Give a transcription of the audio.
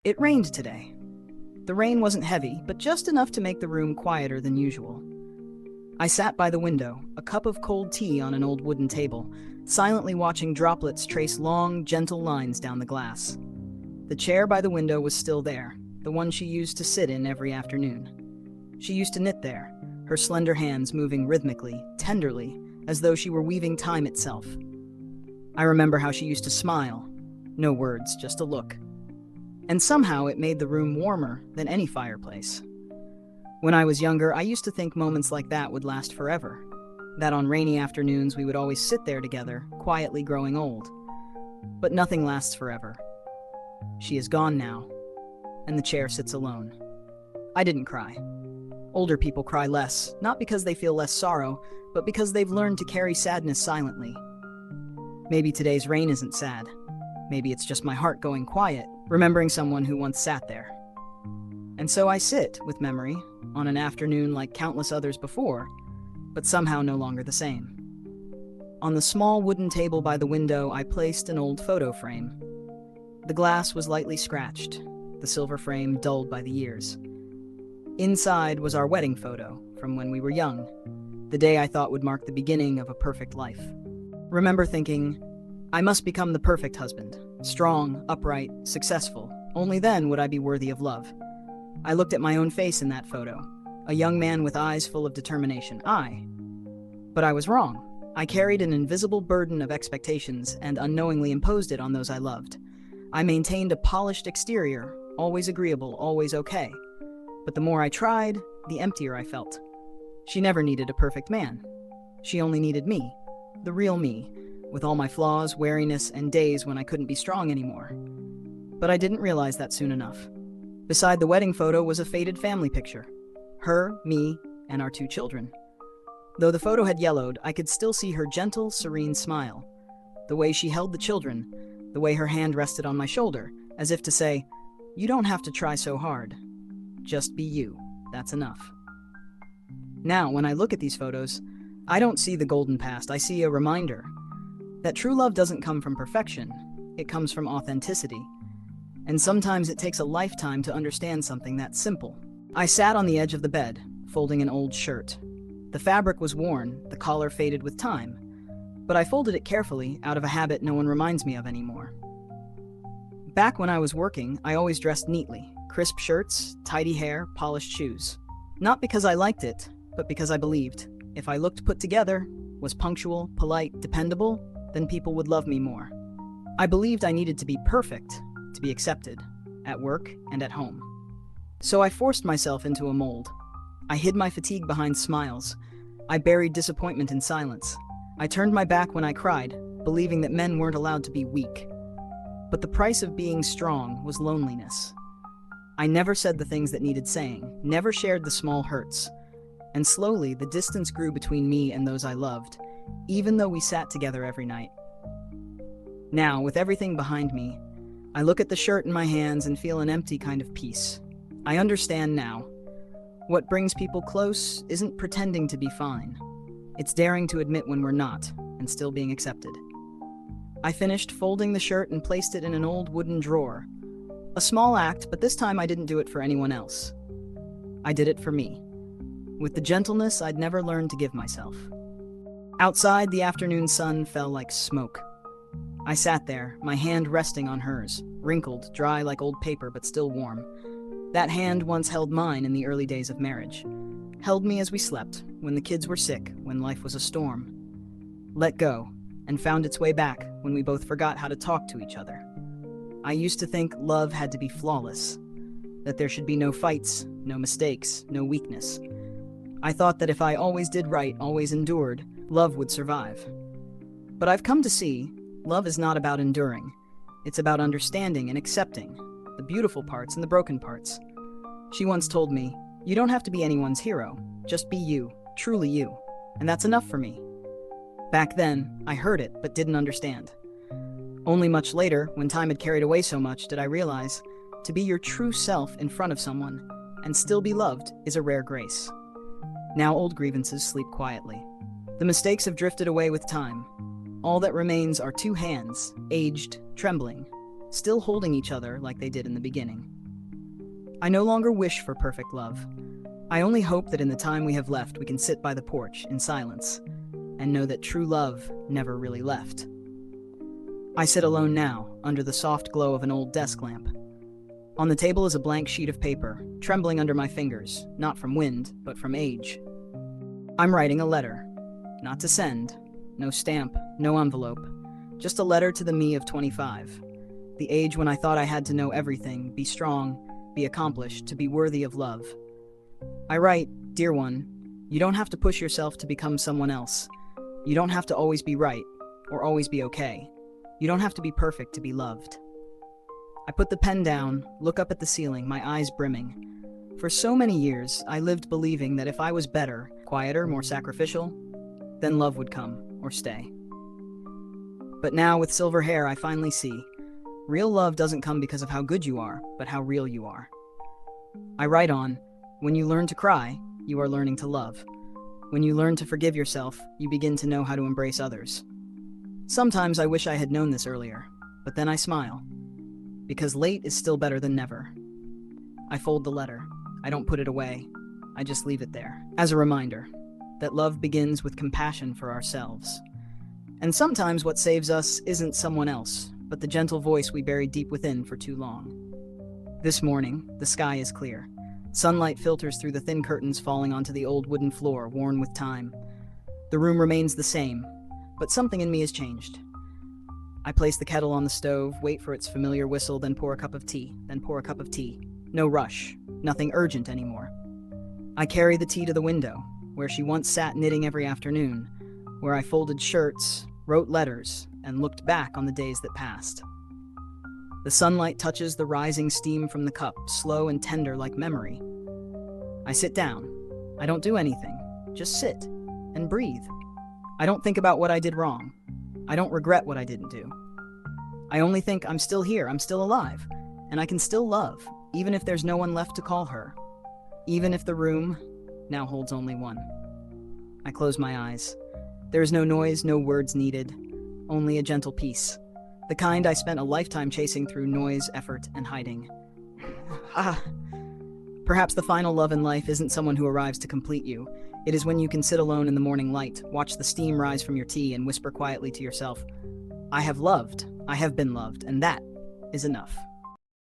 It rained today. The rain wasn't heavy, but just enough to make the room quieter than usual. I sat by the window, a cup of cold tea on an old wooden table, silently watching droplets trace long, gentle lines down the glass. The chair by the window was still there, the one she used to sit in every afternoon. She used to knit there, her slender hands moving rhythmically, tenderly, as though she were weaving time itself. I remember how she used to smile. No words, just a look. And somehow it made the room warmer than any fireplace. When I was younger, I used to think moments like that would last forever. That on rainy afternoons we would always sit there together, quietly growing old. But nothing lasts forever. She is gone now, and the chair sits alone. I didn't cry. Older people cry less, not because they feel less sorrow, but because they've learned to carry sadness silently. Maybe today's rain isn't sad. Maybe it's just my heart going quiet, remembering someone who once sat there. And so I sit with memory, on an afternoon like countless others before, but somehow no longer the same. On the small wooden table by the window, I placed an old photo frame. The glass was lightly scratched, the silver frame dulled by the years. Inside was our wedding photo from when we were young, the day I thought would mark the beginning of a perfect life. Remember thinking, I must become the perfect husband, strong, upright, successful. Only then would I be worthy of love. I looked at my own face in that photo, a young man with eyes full of determination. But I was wrong. I carried an invisible burden of expectations and unknowingly imposed it on those I loved. I maintained a polished exterior, always agreeable, always okay. But the more I tried, the emptier I felt. She never needed a perfect man. She only needed me, the real me, with all my flaws, wariness, and days when I couldn't be strong anymore. But I didn't realize that soon enough. Beside the wedding photo was a faded family picture. Her, me, and our 2 children. Though the photo had yellowed, I could still see her gentle, serene smile. The way she held the children, the way her hand rested on my shoulder, as if to say, you don't have to try so hard. Just be you. That's enough. Now, when I look at these photos, I don't see the golden past. I see a reminder that true love doesn't come from perfection. It comes from authenticity. And sometimes it takes a lifetime to understand something that simple. I sat on the edge of the bed, folding an old shirt. The fabric was worn, the collar faded with time, but I folded it carefully out of a habit no one reminds me of anymore. Back when I was working, I always dressed neatly, crisp shirts, tidy hair, polished shoes. Not because I liked it, but because I believed if I looked put together, was punctual, polite, dependable, then people would love me more. I believed I needed to be perfect to be accepted, at work and at home. So I forced myself into a mold. I hid my fatigue behind smiles. I buried disappointment in silence. I turned my back when I cried, believing that men weren't allowed to be weak. But the price of being strong was loneliness. I never said the things that needed saying, never shared the small hurts. And slowly, the distance grew between me and those I loved, even though we sat together every night. Now, with everything behind me, I look at the shirt in my hands and feel an empty kind of peace. I understand now. What brings people close isn't pretending to be fine. It's daring to admit when we're not, and still being accepted. I finished folding the shirt and placed it in an old wooden drawer. A small act, but this time I didn't do it for anyone else. I did it for me, with the gentleness I'd never learned to give myself. Outside, the afternoon sun fell like smoke. I sat there, my hand resting on hers, wrinkled, dry like old paper, but still warm. That hand once held mine in the early days of marriage. Held me as we slept, when the kids were sick, when life was a storm. Let go, and found its way back when we both forgot how to talk to each other. I used to think love had to be flawless, that there should be no fights, no mistakes, no weakness. I thought that if I always did right, always endured, love would survive. But I've come to see, love is not about enduring. It's about understanding and accepting the beautiful parts and the broken parts. She once told me, you don't have to be anyone's hero. Just be you, truly you. And that's enough for me. Back then, I heard it, but didn't understand. Only much later, when time had carried away so much, did I realize to be your true self in front of someone and still be loved is a rare grace. Now old grievances sleep quietly. The mistakes have drifted away with time. All that remains are 2 hands, aged, trembling, still holding each other like they did in the beginning. I no longer wish for perfect love. I only hope that in the time we have left, we can sit by the porch in silence and know that true love never really left. I sit alone now, under the soft glow of an old desk lamp. On the table is a blank sheet of paper, trembling under my fingers, not from wind, but from age. I'm writing a letter. Not to send. No stamp, no envelope. Just a letter to the me of 25. The age when I thought I had to know everything, be strong, be accomplished, to be worthy of love. I write, "Dear one, you don't have to push yourself to become someone else. You don't have to always be right, or always be okay. You don't have to be perfect to be loved." I put the pen down, look up at the ceiling, my eyes brimming. For so many years, I lived believing that if I was better, quieter, more sacrificial, then love would come, or stay. But now, with silver hair, I finally see. Real love doesn't come because of how good you are, but how real you are. I write on, when you learn to cry, you are learning to love. When you learn to forgive yourself, you begin to know how to embrace others. Sometimes I wish I had known this earlier, but then I smile. Because late is still better than never. I fold the letter. I don't put it away. I just leave it there, as a reminder that love begins with compassion for ourselves. And sometimes what saves us isn't someone else, but the gentle voice we buried deep within for too long. This morning, the sky is clear. Sunlight filters through the thin curtains falling onto the old wooden floor, worn with time. The room remains the same, but something in me has changed. I place the kettle on the stove, wait for its familiar whistle, then pour a cup of tea. No rush, nothing urgent anymore. I carry the tea to the window, where she once sat knitting every afternoon, where I folded shirts, wrote letters, and looked back on the days that passed. The sunlight touches the rising steam from the cup, slow and tender like memory. I sit down. I don't do anything, just sit and breathe. I don't think about what I did wrong. I don't regret what I didn't do. I only think I'm still here, I'm still alive, and I can still love, even if there's no one left to call her. Even if the room now holds only one. I close my eyes. There is no noise, no words needed, only a gentle peace. The kind I spent a lifetime chasing through noise, effort, and hiding. Perhaps the final love in life isn't someone who arrives to complete you. It is when you can sit alone in the morning light, watch the steam rise from your tea, and whisper quietly to yourself, "I have loved, I have been loved, and that is enough."